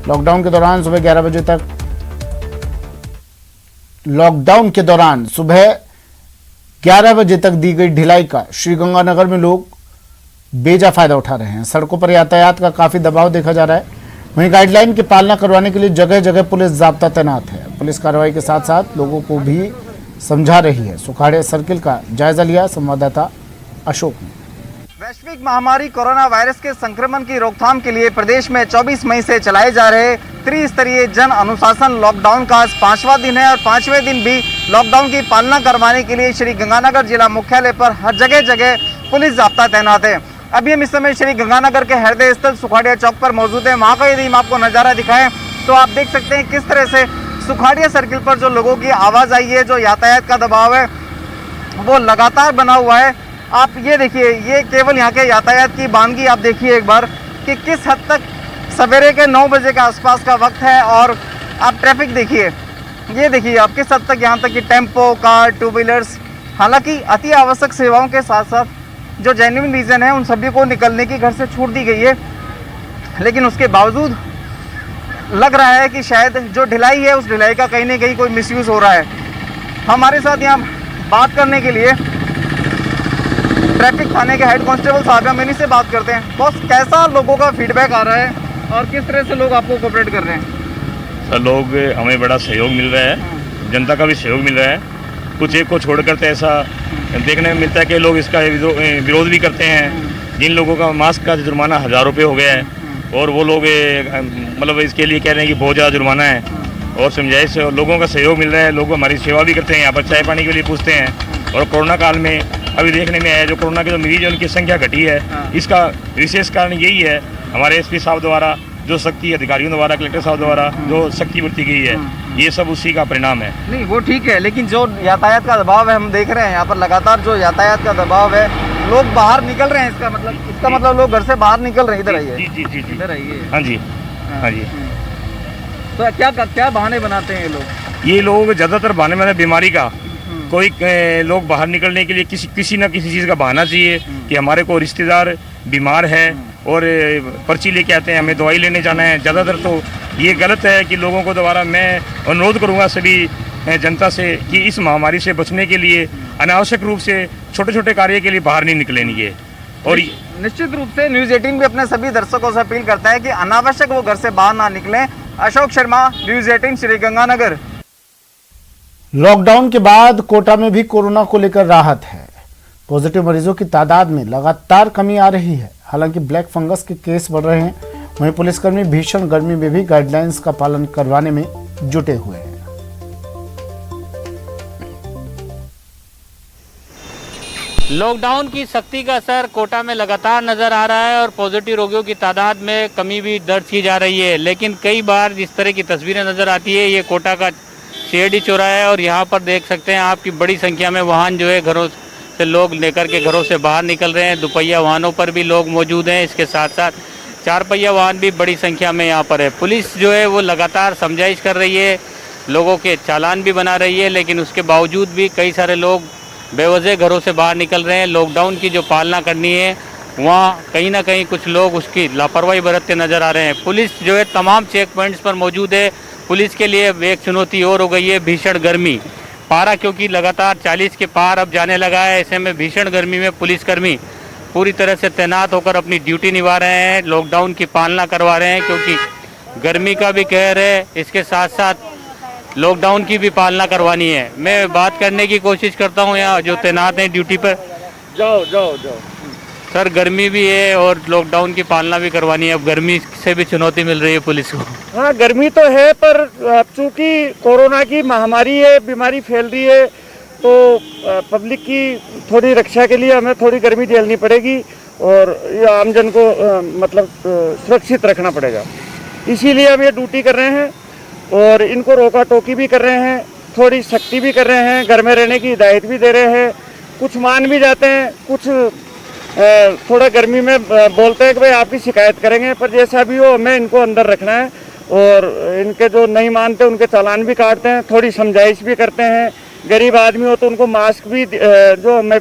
Lockdown के दौरान सुबह 11 बजे तक दी गई ढिलाई का श्रीगंगानगर में लोग बेजा फायदा उठा रहे हैं। सड़कों पर यातायात का काफी दबाव देखा जा रहा है। वहीं गाइडलाइन की पालना करवाने के लिए जगह जगह पुलिस जाब्ता तैनात है। पुलिस कार्रवाई के साथ साथ लोगों को भी समझा रही है। सुखाड़िया सर्किल का जायजा लिया संवाददाता अशोक ने। वैश्विक महामारी कोरोना वायरस के संक्रमण की रोकथाम के लिए प्रदेश में 24 मई से चलाए जा रहे त्रिस्तरीय जन अनुशासन लॉकडाउन का आज 5वां दिन है और 5वें दिन भी लॉकडाउन की पालना करवाने के लिए श्री गंगानगर जिला मुख्यालय पर हर जगह जगह पुलिस जाब्ता तैनात है। अभी हम इस समय श्री गंगानगर के हृदय स्थल सुखाड़िया चौक पर मौजूद है। वहाँ का यदि हम आपको नज़ारा दिखाएं तो आप देख सकते हैं किस तरह से सुखाड़िया सर्किल पर जो लोगों की आवाज़ आई है, जो यातायात का दबाव है वो लगातार बना हुआ है। आप ये देखिए, ये केवल यहाँ के यातायात की बानगी आप देखिए एक बार कि किस हद तक सवेरे के 9 बजे के आसपास का वक्त है और आप ट्रैफिक देखिए, ये देखिए आप किस हद तक यहाँ तक कि टेम्पो, कार, टू व्हीलर्स, हालांकि अति आवश्यक सेवाओं के साथ साथ जो जेन्युइन रीज़न है उन सभी को निकलने की घर से छूट दी गई है, लेकिन उसके बावजूद लग रहा है कि शायद जो ढिलाई है उस ढिलाई का कहीं ना कहीं कोई मिसयूज़ हो रहा है। हमारे साथ यहाँ बात करने के लिए ट्रैफिक थाने के हेड कांस्टेबल साहब हैं, हम इन्हीं से बात करते हैं। बॉस, कैसा लोगों का फीडबैक आ रहा है और किस तरह से लोग आपको कोऑपरेट कर रहे हैं? सर, लोग हमें बड़ा सहयोग मिल रहा है, जनता का भी सहयोग मिल रहा है। कुछ एक को छोड़कर तो ऐसा देखने में मिलता है कि लोग इसका विरोध भी करते हैं। जिन लोगों का मास्क का जुर्माना 1000 रुपये हो गया है और वो लोग मतलब इसके लिए कह रहे हैं कि बहुत ज़्यादा जुर्माना है और समझाइश से लोगों का सहयोग मिल रहा है। लोग हमारी सेवा भी करते हैं, यहाँ पर चाय पानी के लिए पूछते हैं। और कोरोना काल में अभी देखने में आया जो कोरोना के जो मरीज है उनकी संख्या घटी है, इसका विशेष कारण यही है हमारे एसपी साहब द्वारा जो सख्ती अधिकारियों द्वारा, कलेक्टर साहब द्वारा जो सख्ती बरती गई है, ये सब उसी का परिणाम है। नहीं, वो ठीक है, लेकिन जो यातायात का दबाव है हम देख रहे हैं यहाँ पर लगातार जो यातायात का दबाव है, लोग बाहर निकल रहे हैं। इसका मतलब लोग घर से बाहर निकल रहे हैं। इधर आइए। जी, इधर आइए। हाँ जी। तो क्या बहाने बनाते हैं ये लोग ज़्यादातर बहाने बनाते बीमारी का। कोई लोग बाहर निकलने के लिए किसी न किसी चीज़ का बहाना चाहिए कि हमारे को रिश्तेदार बीमार है और पर्ची लेके आते हैं, हमें दवाई लेने जाना है। ज़्यादातर तो ये गलत है कि लोगों को दोबारा मैं अनुरोध करूँगा सभी जनता से कि इस महामारी से बचने के लिए अनावश्यक रूप से छोटे छोटे कार्य के लिए बाहर नहीं निकलेंगे। और निश्चित रूप से न्यूज़ 18 भी अपने सभी दर्शकों से अपील करता है कि अनावश्यक वो घर से बाहर ना निकलें। अशोक शर्मा, न्यूज़ 18 श्री गंगानगर। लॉकडाउन के बाद कोटा में भी कोरोना को लेकर राहत है। पॉजिटिव मरीजों की तादाद में लगातार कमी आ रही है। हालांकि ब्लैक फंगस के केस बढ़ रहे हैं। वहीं पुलिसकर्मी भीषण गर्मी में भी गाइडलाइंस का पालन करवाने में जुटे हुए हैं। लॉकडाउन की सख्ती का असर कोटा में लगातार नजर आ रहा है और पॉजिटिव रोगियों की तादाद में कमी भी दर्ज की जा रही है। लेकिन कई बार जिस तरह की तस्वीरें नजर आती है, ये कोटा का सीआईडी चौराहा है और यहाँ पर देख सकते हैं आपकी बड़ी संख्या में वाहन जो है घरों से लोग लेकर के घरों से बाहर निकल रहे हैं। दुपहिया वाहनों पर भी लोग मौजूद हैं। इसके साथ साथ 4 पहिया वाहन भी बड़ी संख्या में यहाँ पर है। पुलिस जो है वो लगातार समझाइश कर रही है, लोगों के चालान भी बना रही है, लेकिन उसके बावजूद भी कई सारे लोग बेवजह घरों से बाहर निकल रहे हैं। लॉकडाउन की जो पालना करनी है वहाँ कहीं ना कहीं कुछ लोग उसकी लापरवाही बरतते नज़र आ रहे हैं। पुलिस जो है तमाम चेक पॉइंट्स पर मौजूद है। पुलिस के लिए एक चुनौती और हो गई है भीषण गर्मी। पारा क्योंकि लगातार 40 के पार अब जाने लगा है, ऐसे में भीषण गर्मी में पुलिसकर्मी पूरी तरह से तैनात होकर अपनी ड्यूटी निभा रहे हैं, लॉकडाउन की पालना करवा रहे हैं। क्योंकि गर्मी का भी कहर है, इसके साथ साथ लॉकडाउन की भी पालना करवानी है। मैं बात करने की कोशिश करता हूँ यहाँ जो तैनात हैं ड्यूटी पर। जाओ सर, गर्मी भी है और लॉकडाउन की पालना भी करवानी है। अब गर्मी से भी चुनौती मिल रही है पुलिस को। हाँ, गर्मी तो है, पर चूँकि कोरोना की महामारी है, बीमारी फैल रही है, तो पब्लिक की थोड़ी रक्षा के लिए हमें थोड़ी गर्मी झेलनी पड़ेगी और ये आमजन को मतलब सुरक्षित रखना पड़ेगा। इसीलिए हम ये ड्यूटी कर रहे हैं और इनको रोका टोकी भी कर रहे हैं, थोड़ी सख्ती भी कर रहे हैं, घर में रहने की हिदायत भी दे रहे हैं। कुछ मान भी जाते हैं, कुछ थोड़ा गर्मी में बोलते हैं कि भाई आपकी शिकायत करेंगे, पर जैसा भी हो हमें इनको अंदर रखना है। और इनके जो नहीं मानते उनके चालान भी काटते हैं, थोड़ी समझाइश भी करते हैं। गरीब आदमी हो तो उनको मास्क भी जो हमें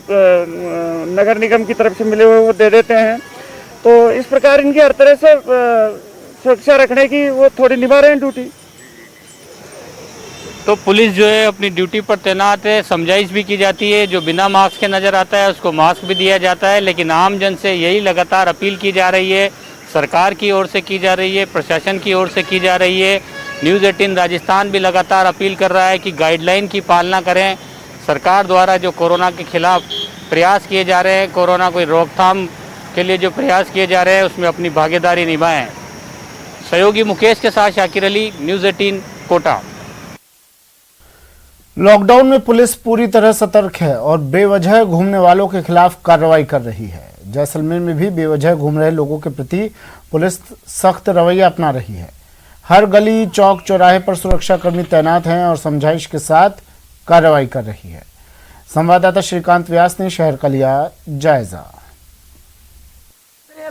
नगर निगम की तरफ से मिले हुए वो दे देते हैं। तो इस प्रकार इनकी हर तरह से सुरक्षा रखने की वो थोड़ी निभा रहे हैं ड्यूटी। तो पुलिस जो है अपनी ड्यूटी पर तैनात है, समझाइश भी की जाती है, जो बिना मास्क के नज़र आता है उसको मास्क भी दिया जाता है, लेकिन आम जन से यही लगातार अपील की जा रही है, सरकार की ओर से की जा रही है, प्रशासन की ओर से की जा रही है। न्यूज़ 18 राजस्थान भी लगातार अपील कर रहा है कि गाइडलाइन की पालना करें। सरकार द्वारा जो कोरोना के खिलाफ प्रयास किए जा रहे हैं, कोरोना को रोकथाम के लिए जो प्रयास किए जा रहे हैं उसमें अपनी भागीदारी निभाएं। सहयोगी मुकेश के साथ शाकिर अली, न्यूज़ 18 कोटा। लॉकडाउन में पुलिस पूरी तरह सतर्क है और बेवजह घूमने वालों के खिलाफ कार्रवाई कर रही है। जैसलमेर में भी बेवजह घूम रहे लोगों के प्रति पुलिस सख्त रवैया अपना रही है। हर गली चौक चौराहे पर सुरक्षाकर्मी तैनात हैं और समझाइश के साथ कार्रवाई कर रही है। संवाददाता श्रीकांत व्यास ने शहर का लिया जायजा।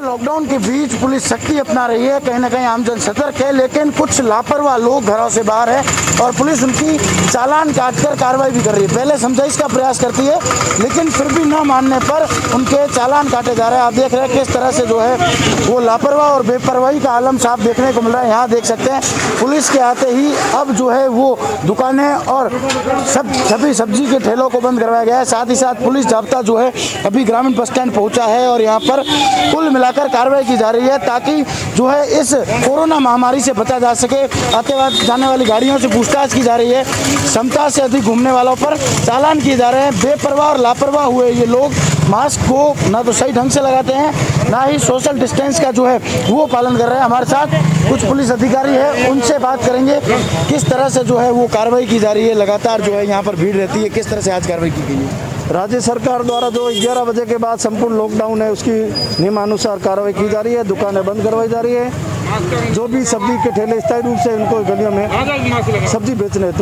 लॉकडाउन के बीच पुलिस सख्ती अपना रही है, कहीं ना कहीं आमजन सतर्क है, लेकिन कुछ लापरवाह लोग घरों से बाहर है और पुलिस उनकी चालान काटकर कार्रवाई भी कर रही है। पहले समझाइश का प्रयास करती है, लेकिन फिर भी न मानने पर उनके चालान काटे जा रहे हैं। आप देख रहे हैं किस तरह से जो है वो लापरवाह और बेपरवाही का आलम साफ देखने को मिल रहा है। यहाँ देख सकते हैं पुलिस के आते ही अब जो है वो दुकानें और सभी सब्जी के ठेलों को बंद करवाया गया है। साथ ही साथ पुलिस जाब्ता जो है अभी ग्रामीण बस स्टैंड पहुंचा है और यहाँ पर कुल मिलाकर कार्रवाई की जा रही है ताकि जो है इस कोरोना महामारी से बचा जा सके। आते जाने वाली गाड़ियों से पूछताछ की जा रही है, क्षमता से अधिक घूमने वालों पर चालान किए जा रहे हैं। बेपरवाह और लापरवाह हुए ये लोग मास्क को ना तो सही ढंग से लगाते हैं, ना ही सोशल डिस्टेंस का जो है वो पालन कर रहे हैं। हमारे साथ कुछ पुलिस अधिकारी है, उनसे बात करेंगे किस तरह से जो है वो कार्रवाई की जा रही है। लगातार जो है यहाँ पर भीड़ रहती है, किस तरह से आज कार्रवाई की गई है? राज्य सरकार द्वारा जो 11 बजे के बाद संपूर्ण लॉकडाउन है उसकी नियमानुसार कार्रवाई की जा रही है। दुकानें बंद करवाई जा रही है। जो भी सब्जी के ठेले स्थायी रूप से उनको गलियों में सब्जी बेचने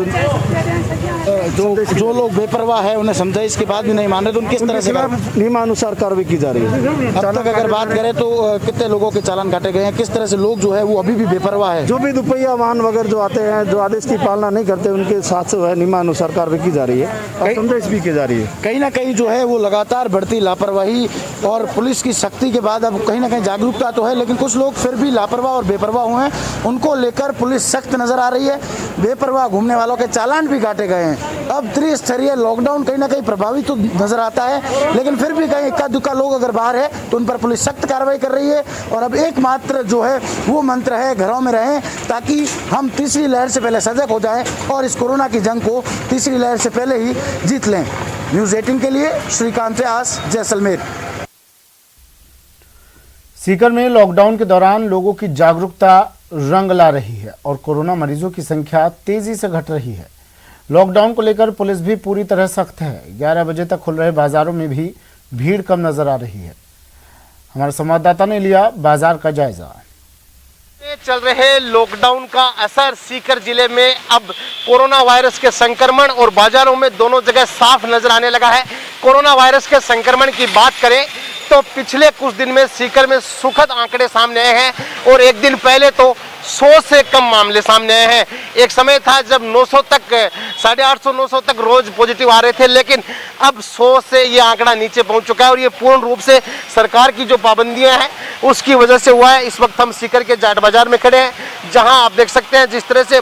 तो जो लोग बेपरवाह है उन्हें समझाइश के बाद भी नहीं मान रहे तो किस तरह से नियमानुसार कार्रवाई की जा रही है। अब तक अगर बात करें तो कितने लोगों के चालान काटे गए हैं? किस तरह से लोग जो है वो अभी भी बेपरवाह है? जो भी दुपहिया वाहन वगैरह जो आते हैं, जो आदेश की पालना नहीं करते, उनके साथ जो है नियमानुसार कार्रवाई की जा रही है और समझाइश भी की जा रही है। कहीं ना कहीं जो है वो लगातार बढ़ती लापरवाही और पुलिस की सख्ती के बाद अब कहीं ना कहीं जागरूकता तो है, लेकिन कुछ लोग फिर भी लापरवाह और बेपरवाह हुए हैं। उनको लेकर पुलिस सख्त नजर आ रही है। बेपरवाह घूमने वालों के चालान भी काटे गए हैं। अब त्रिस्तरीय लॉकडाउन कहीं ना कहीं प्रभावित तो नजर आता है, लेकिन फिर भी कहीं इक्का दुक्का लोग अगर बाहर है तो उन पर पुलिस सख्त कार्रवाई कर रही है। और अब एकमात्र जो है वो मंत्र है, घरों में रहें ताकि हम तीसरी लहर से पहले सजग हो जाएं और इस कोरोना की जंग को तीसरी लहर से पहले ही जीत लें। न्यूज़ 18 के लिए श्रीकांत व्यास, जैसलमेर। सीकर में लॉकडाउन के दौरान लोगों की जागरूकता रंग ला रही है और कोरोना मरीजों की संख्या तेजी से घट रही है। लॉकडाउन को लेकर पुलिस भी पूरी तरह सख्त है। 11 बजे तक खुल रहे बाजारों में भी भीड़ कम नजर आ रही है। हमारे संवाददाता ने लिया बाजार का जायजा। चल रहे लॉकडाउन का असर सीकर जिले में अब कोरोना वायरस के संक्रमण और बाजारों में दोनों जगह साफ नजर आने लगा है। कोरोना वायरस के संक्रमण की बात करें तो पिछले कुछ दिन में सीकर में सुखद आंकड़े सामने आए हैं और एक दिन पहले तो 100 से कम मामले सामने आए हैं। एक समय था जब 900 तक, 850 900 तक रोज पॉजिटिव आ रहे थे, लेकिन अब 100 से ये आंकड़ा नीचे पहुंच चुका है और ये पूर्ण रूप से सरकार की जो पाबंदियां हैं उसकी वजह से हुआ है। इस वक्त हम सीकर के जाट बाजार में खड़े हैं, जहां आप देख सकते हैं जिस तरह से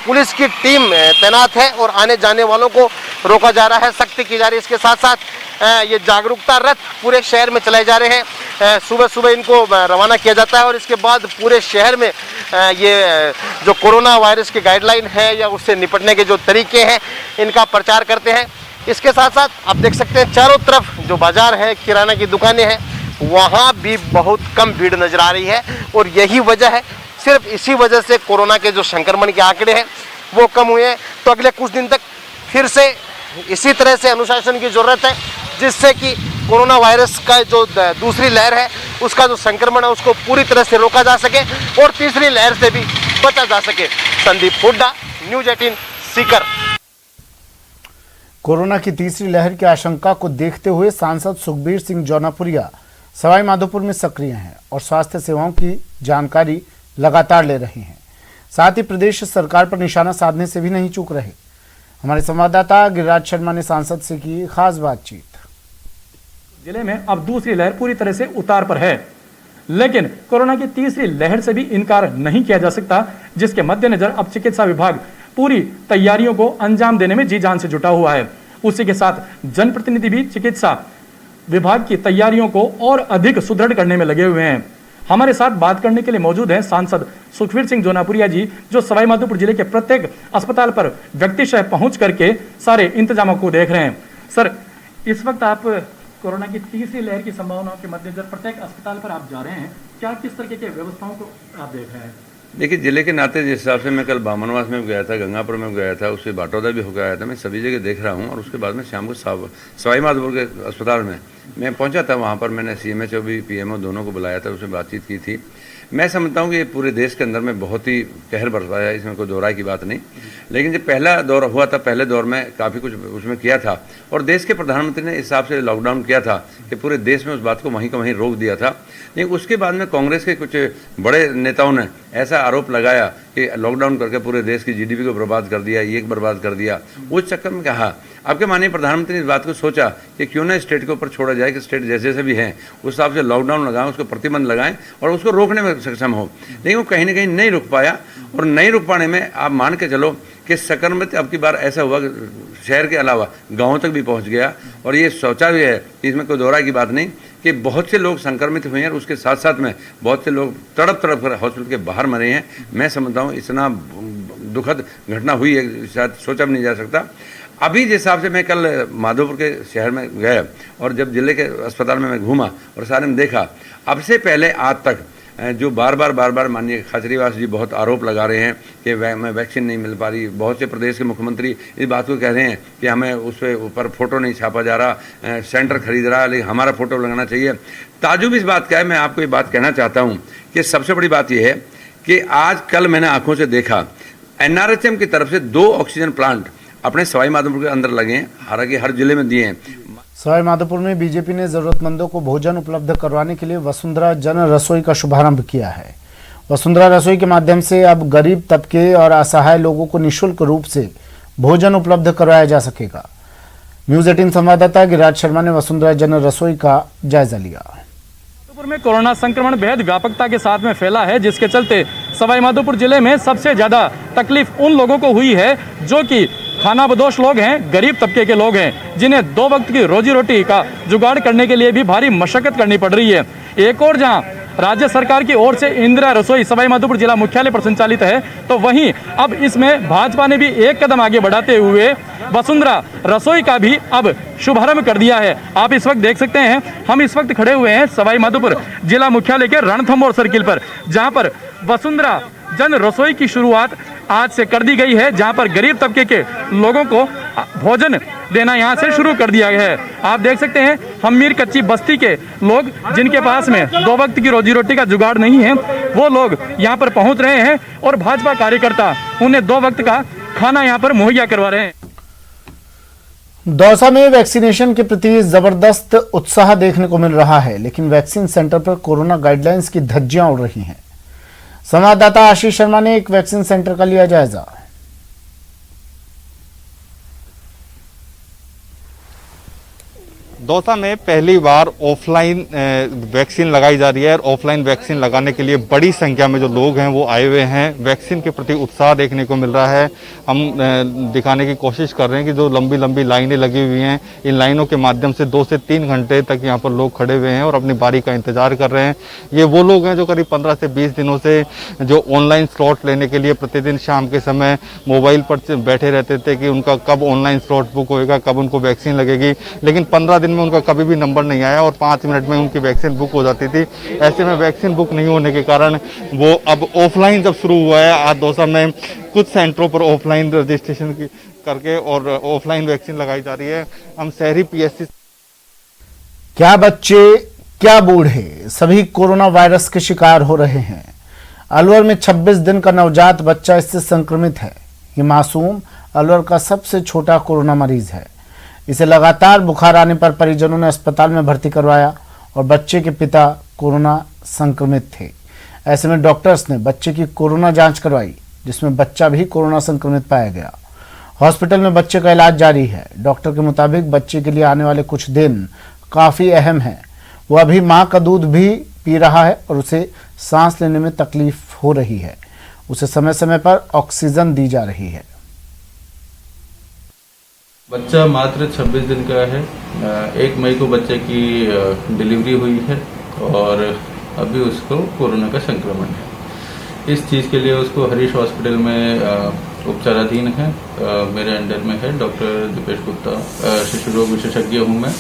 पुलिस की टीम तैनात है और आने जाने वालों को रोका जा रहा है, सख्ती की जा रही है। इसके साथ साथ ये जागरूकता रथ पूरे शहर में चलाए जा रहे हैं। सुबह सुबह इनको रवाना किया जाता है और इसके बाद पूरे शहर में ये जो कोरोना वायरस की गाइडलाइन है या उससे निपटने के जो तरीके हैं इनका प्रचार करते हैं। इसके साथ साथ आप देख सकते हैं चारों तरफ जो बाजार है, किराना की दुकानें हैं, वहाँ भी बहुत कम भीड़ नजर आ रही है और यही वजह है, सिर्फ इसी वजह से कोरोना के जो संक्रमण के आंकड़े हैं वो कम हुए हैं। तो अगले कुछ दिन तक फिर से इसी तरह से अनुशासन की जरूरत है, जिससे कि कोरोना वायरस का जो दूसरी लहर है उसका जो संक्रमण है उसको पूरी तरह से रोका जा सके और तीसरी लहर से भी बचा जा सके। संदीप हुड्डा, न्यूज़ 18 सीकर। कोरोना की तीसरी लहर की आशंका को देखते हुए सांसद सुखबीर सिंह जौनापुरिया सवाई माधोपुर में सक्रिय हैं और स्वास्थ्य सेवाओं की जानकारी लगातार ले रहे हैं। साथ ही प्रदेश सरकार पर निशाना साधने से भी नहीं चूक रहे। हमारे संवाददाता गिरिराज शर्मा ने सांसद से की खास बातचीत। जिले में अब दूसरी लहर पूरी तरह से उतार पर है, लेकिन कोरोना की तीसरी लहर से भी इनकार नहीं किया जा सकता, जिसके मद्देनजर अब चिकित्सा विभाग पूरी तैयारियों को अंजाम देने में जी जान से जुटा हुआ है। उसी के साथ जनप्रतिनिधि भी चिकित्सा विभाग की तैयारियों को और अधिक सुदृढ़ करने में लगे हुए हैं। हमारे साथ बात करने के लिए मौजूद हैं सांसद सुखवीर सिंह जोनापुरिया जी, जो सवाईमाधोपुर जिले के प्रत्येक अस्पताल पर व्यक्तिशः पहुंच करके सारे इंतजामों को देख रहे हैं। सर, इस वक्त आप कोरोना की तीसरी लहर की संभावनाओं के मद्देनजर प्रत्येक अस्पताल पर आप जा रहे हैं, क्या किस तरीके की व्यवस्थाओं को आप देख रहे हैं? देखिए, जिले के नाते जिस हिसाब से मैं कल बामनवास में गया था, गंगापुर में गया था, उससे बाटौदा भी होकर आया था, मैं सभी जगह देख रहा हूँ। और उसके बाद में शाम को सवाईमाधोपुर के अस्पताल में मैं पहुंचा था। वहाँ पर मैंने CMHO भी PMO दोनों को बुलाया था, उससे बातचीत की थी। मैं समझता हूँ कि ये पूरे देश के अंदर में बहुत ही कहर बरसाया है, इसमें कोई दो राय की बात नहीं। लेकिन जब पहला दौर हुआ था, पहले दौर में काफ़ी कुछ उसमें किया था और देश के प्रधानमंत्री ने इस हिसाब से लॉकडाउन किया था कि पूरे देश में उस बात को वहीं का वहीं रोक दिया था। लेकिन उसके बाद में कांग्रेस के कुछ बड़े नेताओं ने ऐसा आरोप लगाया कि लॉकडाउन करके पूरे देश की GDP को बर्बाद कर दिया, ये बर्बाद कर दिया। उस चक्कर में कहा, आपके माननीय प्रधानमंत्री ने इस बात को सोचा कि क्यों ना स्टेट के ऊपर छोड़ा जाए कि स्टेट जैसे जैसे भी हैं उस हिसाब से लॉकडाउन लगाएं, उसको प्रतिबंध लगाएं और उसको रोकने में सक्षम हो। लेकिन वो कहीं ना कहीं नहीं रुक पाया और नहीं रुक पाने में आप मान के चलो कि संक्रमित अब की बार ऐसा हुआ कि शहर के अलावा गाँव तक भी पहुँच गया। और ये सोचा भी है, इसमें कोई दोहरा की बात नहीं, कि बहुत से लोग संक्रमित हुए हैं और उसके साथ साथ में बहुत से लोग तड़प कर हॉस्पिटल के बाहर मरे हैं। मैं समझता हूँ इतना दुखद घटना हुई है, शायद सोचा भी नहीं जा सकता। अभी जिस हिसाब से मैं कल माधोपुर के शहर में गया और जब जिले के अस्पताल में मैं घूमा और सारे में देखा, अब से पहले आज तक जो बार बार माननीय खाचरीवास जी बहुत आरोप लगा रहे हैं कि मैं वैक्सीन नहीं मिल पा रही। बहुत से प्रदेश के मुख्यमंत्री इस बात को कह रहे हैं कि हमें उस पर ऊपर फोटो नहीं छापा जा रहा, सेंटर खरीद रहा, लेकिन हमारा फोटो लगाना चाहिए। ताजुब इस बात का है, मैं आपको ये बात कहना चाहता हूँ कि सबसे बड़ी बात यह है कि आज कल मैंने आंखों से देखा NRHM की तरफ से 2 ऑक्सीजन प्लांट अपने सवाईमाधोपुर के अंदर लगे हैं, हालांकि हर जिले में दिए हैं। सवाईमाधोपुर में बीजेपी ने जरूरतमंदों को भोजन उपलब्ध करवाने के लिए वसुंधरा जन रसोई का शुभारंभ किया है। वसुंधरा रसोई के माध्यम से अब गरीब तबके और असहाय लोगों को निःशुल्क रूप से भोजन उपलब्ध करवाया जा सकेगा। न्यूज 18 संवाददाता गिरिराज शर्मा ने वसुंधरा जन रसोई का जायजा लिया। में कोरोना संक्रमण बेहद व्यापकता के साथ में फैला है, जिसके चलते सवाईमाधोपुर जिले में सबसे ज्यादा तकलीफ उन लोगों को हुई है जो कि खानाबदोश लोग हैं, गरीब तबके के लोग हैं, जिन्हें 2 वक्त की रोजी रोटी का जुगाड़ करने के लिए भी भारी मशक्कत करनी पड़ रही है। एक और जहां राज्य सरकार की ओर से इंदिरा रसोई सवाईमाधोपुर जिला मुख्यालय पर संचालित है, तो वहीं अब इसमें भाजपा ने भी एक कदम आगे बढ़ाते हुए वसुंधरा रसोई का भी अब शुभारंभ कर दिया है। आप इस वक्त देख सकते हैं, हम इस वक्त खड़े हुए हैं सवाईमाधोपुर जिला मुख्यालय के रणथंभौर सर्किल पर, जहां पर वसुंधरा जन रसोई की शुरुआत आज से कर दी गई है, जहां पर गरीब तबके के लोगों को भोजन देना यहां से शुरू कर दिया गया है। आप देख सकते हैं, हमीर कच्ची बस्ती के लोग जिनके पास में 2 वक्त की रोजी रोटी का जुगाड़ नहीं है, वो लोग यहां पर पहुंच रहे हैं और भाजपा कार्यकर्ता उन्हें 2 वक्त का खाना यहां पर मुहैया करवा रहे हैं। दौसा में वैक्सीनेशन के प्रति जबरदस्त उत्साह देखने को मिल रहा है, लेकिन वैक्सीन सेंटर पर कोरोना गाइडलाइंस की धज्जियां उड़ रही हैं। संवाददाता आशीष शर्मा ने एक वैक्सीन सेंटर का लिया जायजा। दौसा में पहली बार ऑफलाइन वैक्सीन लगाई जा रही है और ऑफलाइन वैक्सीन लगाने के लिए बड़ी संख्या में जो लोग हैं वो आए हुए हैं। वैक्सीन के प्रति उत्साह देखने को मिल रहा है। हम दिखाने की कोशिश कर रहे हैं कि जो लंबी लंबी लाइनें लगी हुई हैं, इन लाइनों के माध्यम से 2 से 3 घंटे तक यहाँ पर लोग खड़े हुए हैं और अपनी बारी का इंतजार कर रहे हैं। ये वो लोग हैं जो करीब 15 से 20 दिनों से जो ऑनलाइन स्लॉट लेने के लिए प्रतिदिन शाम के समय मोबाइल पर बैठे रहते थे कि उनका कब ऑनलाइन स्लॉट बुक होएगा, कब उनको वैक्सीन लगेगी, लेकिन 15 दिन में उनका कभी भी नंबर नहीं आया और 5 मिनट में उनकी वैक्सीन बुक हो जाती थी। ऐसे में वैक्सीन बुक नहीं होने के कारण वो अब ऑफलाइन जब शुरू हुआ है, आज दौसा में कुछ सेंटरों पर ऑफलाइन रजिस्ट्रेशन करके और ऑफलाइन वैक्सीन लगाई जा रही है। हम शहरी PSC क्या बच्चे क्या बूढ़े सभी कोरोना वायरस के शिकार हो रहे हैं। अलवर में 26 दिन का नवजात बच्चा इससे संक्रमित है। ये मासूम अलवर का सबसे छोटा कोरोना मरीज है। इसे लगातार बुखार आने पर परिजनों ने अस्पताल में भर्ती करवाया और बच्चे के पिता कोरोना संक्रमित थे। ऐसे में डॉक्टर्स ने बच्चे की कोरोना जांच करवाई, जिसमें बच्चा भी कोरोना संक्रमित पाया गया। हॉस्पिटल में बच्चे का इलाज जारी है। डॉक्टर के मुताबिक बच्चे के लिए आने वाले कुछ दिन काफी अहम है। वो अभी मां का दूध भी पी रहा है और उसे सांस लेने में तकलीफ हो रही है। उसे समय समय पर ऑक्सीजन दी जा रही है। बच्चा मात्र 26 दिन का है। 1 मई को बच्चे की डिलीवरी हुई है और अभी उसको कोरोना का संक्रमण है। इस चीज़ के लिए उसको हरीश हॉस्पिटल में उपचाराधीन है। मेरे अंडर में है डॉक्टर दीपेश गुप्ता, शिशु रोग विशेषज्ञ हूँ मैं,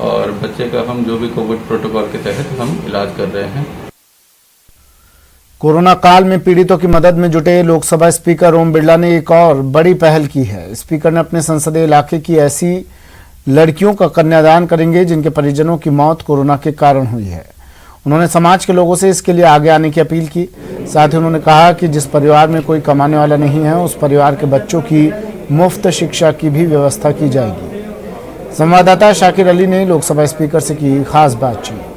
और बच्चे का हम जो भी कोविड प्रोटोकॉल के तहत हम इलाज कर रहे हैं। कोरोना काल में पीड़ितों की मदद में जुटे लोकसभा स्पीकर ओम बिरला ने एक और बड़ी पहल की है। स्पीकर ने अपने संसदीय इलाके की ऐसी लड़कियों का कन्यादान करेंगे जिनके परिजनों की मौत कोरोना के कारण हुई है। उन्होंने समाज के लोगों से इसके लिए आगे आने की अपील की। साथ ही उन्होंने कहा कि जिस परिवार में कोई कमाने वाला नहीं है उस परिवार के बच्चों की मुफ्त शिक्षा की भी व्यवस्था की जाएगी। संवाददाता शाकिर अली ने लोकसभा स्पीकर से की खास बातचीत।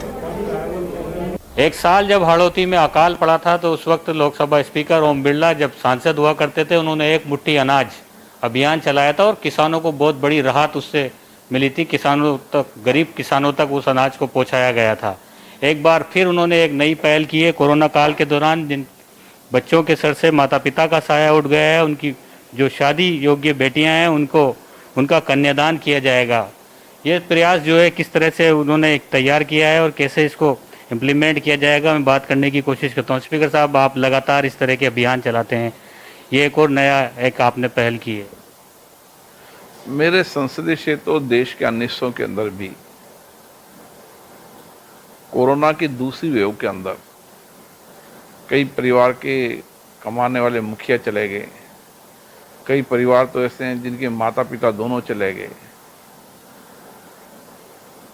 एक साल जब हाड़ौती में अकाल पड़ा था तो उस वक्त लोकसभा स्पीकर ओम बिरला जब सांसद हुआ करते थे, उन्होंने एक मुट्ठी अनाज अभियान चलाया था और किसानों को बहुत बड़ी राहत उससे मिली थी। किसानों तक, गरीब किसानों तक उस अनाज को पहुंचाया गया था। एक बार फिर उन्होंने एक नई पहल की है। कोरोना काल के दौरान जिन बच्चों के सर से माता पिता का साया उठ गया है, उनकी जो शादी योग्य बेटियां हैं उनका कन्यादान किया जाएगा। ये प्रयास जो है किस तरह से उन्होंने तैयार किया है और कैसे इसको इम्प्लीमेंट किया जाएगा, मैं बात करने की कोशिश करता हूँ। स्पीकर साहब, आप लगातार इस तरह के अभियान चलाते हैं, ये एक और नया एक आपने पहल की है। मेरे संसदीय क्षेत्र और देश के अन्य हिस्सों के अंदर भी कोरोना की दूसरी वेव के अंदर कई परिवार के कमाने वाले मुखिया चले गए। कई परिवार तो ऐसे हैं जिनके माता पिता दोनों चले गए।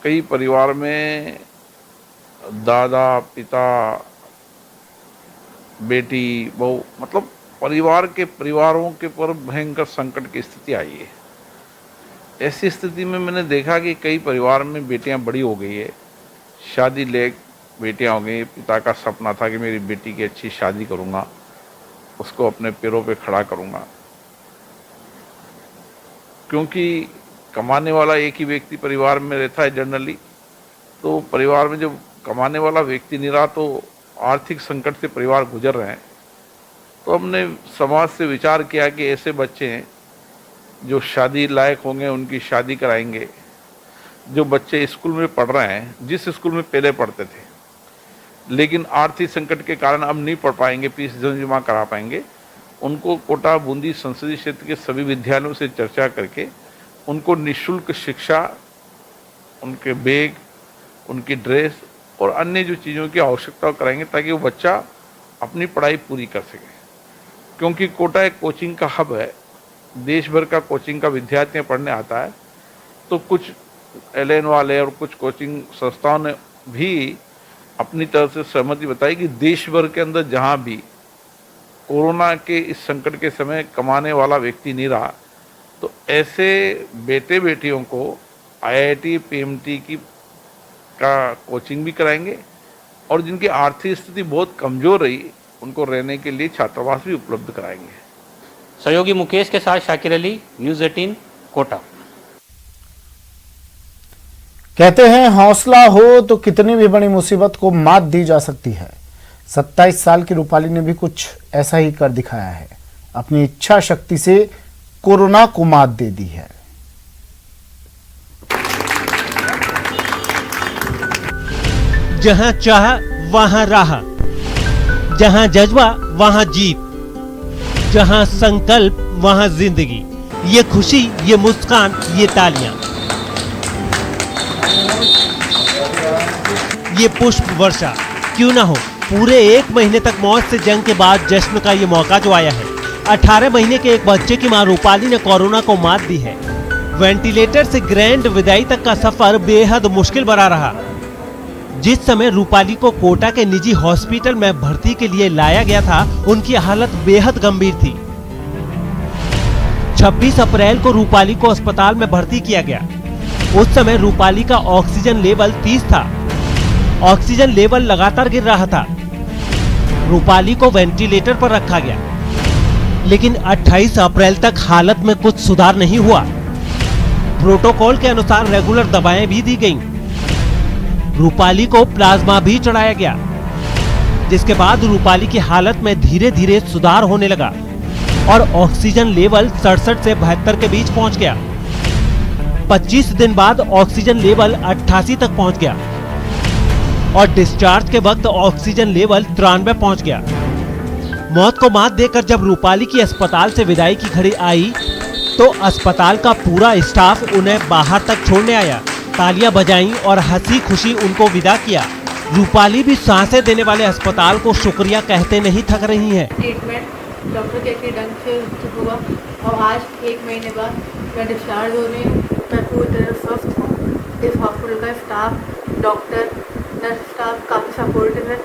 कई परिवार में दादा, पिता, बेटी, बहू, मतलब परिवारों के पर भयंकर संकट की स्थिति आई है। ऐसी स्थिति में मैंने देखा कि कई परिवार में बेटियां बड़ी हो गई है, शादी ले बेटियां हो गई। पिता का सपना था कि मेरी बेटी की अच्छी शादी करूंगा, उसको अपने पैरों पे खड़ा करूंगा, क्योंकि कमाने वाला एक ही व्यक्ति परिवार में रहता है जनरली। तो परिवार में जब कमाने वाला व्यक्ति नहीं रहा तो आर्थिक संकट से परिवार गुजर रहे हैं। तो हमने समाज से विचार किया कि ऐसे बच्चे हैं जो शादी लायक होंगे, उनकी शादी कराएंगे। जो बच्चे स्कूल में पढ़ रहे हैं, जिस स्कूल में पहले पढ़ते थे लेकिन आर्थिक संकट के कारण अब नहीं पढ़ पाएंगे, फीस जमा करा पाएंगे, उनको कोटा बूंदी संसदीय क्षेत्र के सभी विद्यालयों से चर्चा करके उनको निःशुल्क शिक्षा, उनके बैग, उनकी ड्रेस और अन्य जो चीज़ों की आवश्यकता कराएंगे ताकि वो बच्चा अपनी पढ़ाई पूरी कर सके। क्योंकि कोटा एक कोचिंग का हब है, देश भर का कोचिंग का विद्यार्थी पढ़ने आता है। तो कुछ एलएन वाले और कुछ कोचिंग संस्थाओं ने भी अपनी तरफ से सहमति बताई कि देश भर के अंदर जहाँ भी कोरोना के इस संकट के समय कमाने वाला व्यक्ति नहीं रहा, तो ऐसे बेटे बेटियों को आईआईटी पीएमटी का कोचिंग भी कराएंगे और जिनकी आर्थिक स्थिति बहुत कमज़ोर रही उनको रहने के लिए छात्रावास भी उपलब्ध कराएंगे। सहयोगी मुकेश के साथ शाकिर अली, न्यूज़ 18 कोटा। कहते हैं हौसला हो तो कितनी भी बड़ी मुसीबत को मात दी जा सकती है। 27 साल की रूपाली ने भी कुछ ऐसा ही कर दिखाया है। अपनी इच्छा शक्ति से कोरोना को मात दे दी है। जहां चाह वहां राह, जहां जज्बा वहां जीत, जहां संकल्प वहां जिंदगी। ये खुशी, ये मुस्कान, ये तालियां, ये पुष्प वर्षा क्यों ना हो। पूरे 1 महीने तक मौत से जंग के बाद जश्न का ये मौका जो आया है। 18 महीने के एक बच्चे की मां रूपाली ने कोरोना को मात दी है। वेंटिलेटर से ग्रैंड विदाई तक का सफर बेहद मुश्किल भरा रहा। जिस समय रूपाली को कोटा के निजी हॉस्पिटल में भर्ती के लिए लाया गया था, उनकी हालत बेहद गंभीर थी। 26 अप्रैल को रूपाली को अस्पताल में भर्ती किया गया। उस समय रूपाली का ऑक्सीजन लेवल 30 था। ऑक्सीजन लेवल लगातार गिर रहा था। रूपाली को वेंटिलेटर पर रखा गया, लेकिन 28 अप्रैल तक हालत में कुछ सुधार नहीं हुआ। प्रोटोकॉल के अनुसार रेगुलर दवाएं भी दी गईं। रूपाली को प्लाज्मा भी चढ़ाया गया, जिसके बाद रूपाली की हालत में धीरे धीरे सुधार होने लगा और ऑक्सीजन लेवल 67 से 72 के बीच पहुंच गया। 25 दिन बाद ऑक्सीजन लेवल 88 तक पहुंच गया और डिस्चार्ज के वक्त ऑक्सीजन लेवल 93 पहुंच गया। मौत को मात देकर जब रूपाली की अस्पताल से विदाई की घड़ी आई तो अस्पताल का पूरा स्टाफ उन्हें बाहर तक छोड़ने आया, तालियां बजाईं और हंसी खुशी उनको विदा किया। रूपाली भी सांसें देने वाले अस्पताल को शुक्रिया कहते नहीं थक रही हैं। ट्रीटमेंट डॉक्टर के ढंग से हुआ और आज 1 महीने बाद मैं डिस्चार्ज हो रही हूँ। मैं पूरी तरह स्वस्थ हूँ। इस हॉस्पिटल का स्टाफ, डॉक्टर, नर्स स्टाफ काफ़ी सपोर्टिव है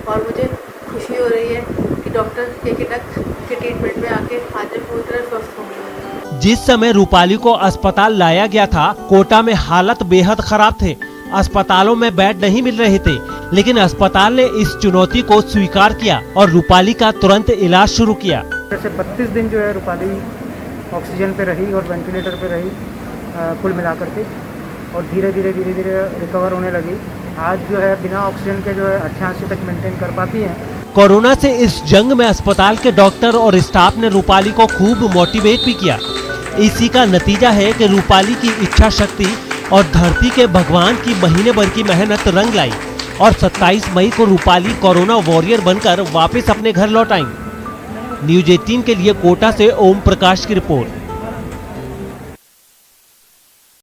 और मुझे खुशी हो रही है कि डॉक्टर के ट्रीटमेंट में आके आज मैं पूरी तरह स्वस्थ हूँ। जिस समय रूपाली को अस्पताल लाया गया था, कोटा में हालत बेहद खराब थे। अस्पतालों में बेड नहीं मिल रहे थे, लेकिन अस्पताल ने इस चुनौती को स्वीकार किया और रूपाली का तुरंत इलाज शुरू किया। जैसे 32 दिन जो है रूपाली ऑक्सीजन पे रही और वेंटिलेटर पे रही कुल मिलाकर के, और धीरे धीरे रिकवर होने लगी। आज जो है बिना ऑक्सीजन के जो है 88 तक मेंटेन कर पाती है। कोरोना से इस जंग में अस्पताल के डॉक्टर और स्टाफ ने रूपाली को खूब मोटिवेट भी किया। इसी का नतीजा है कि रूपाली की इच्छा शक्ति और धरती के भगवान की महीने भर की मेहनत रंग लाई और 27 मई को रूपाली कोरोना वॉरियर बनकर वापस अपने घर लौट आई। न्यूज़ 18 के लिए कोटा से ओम प्रकाश की रिपोर्ट।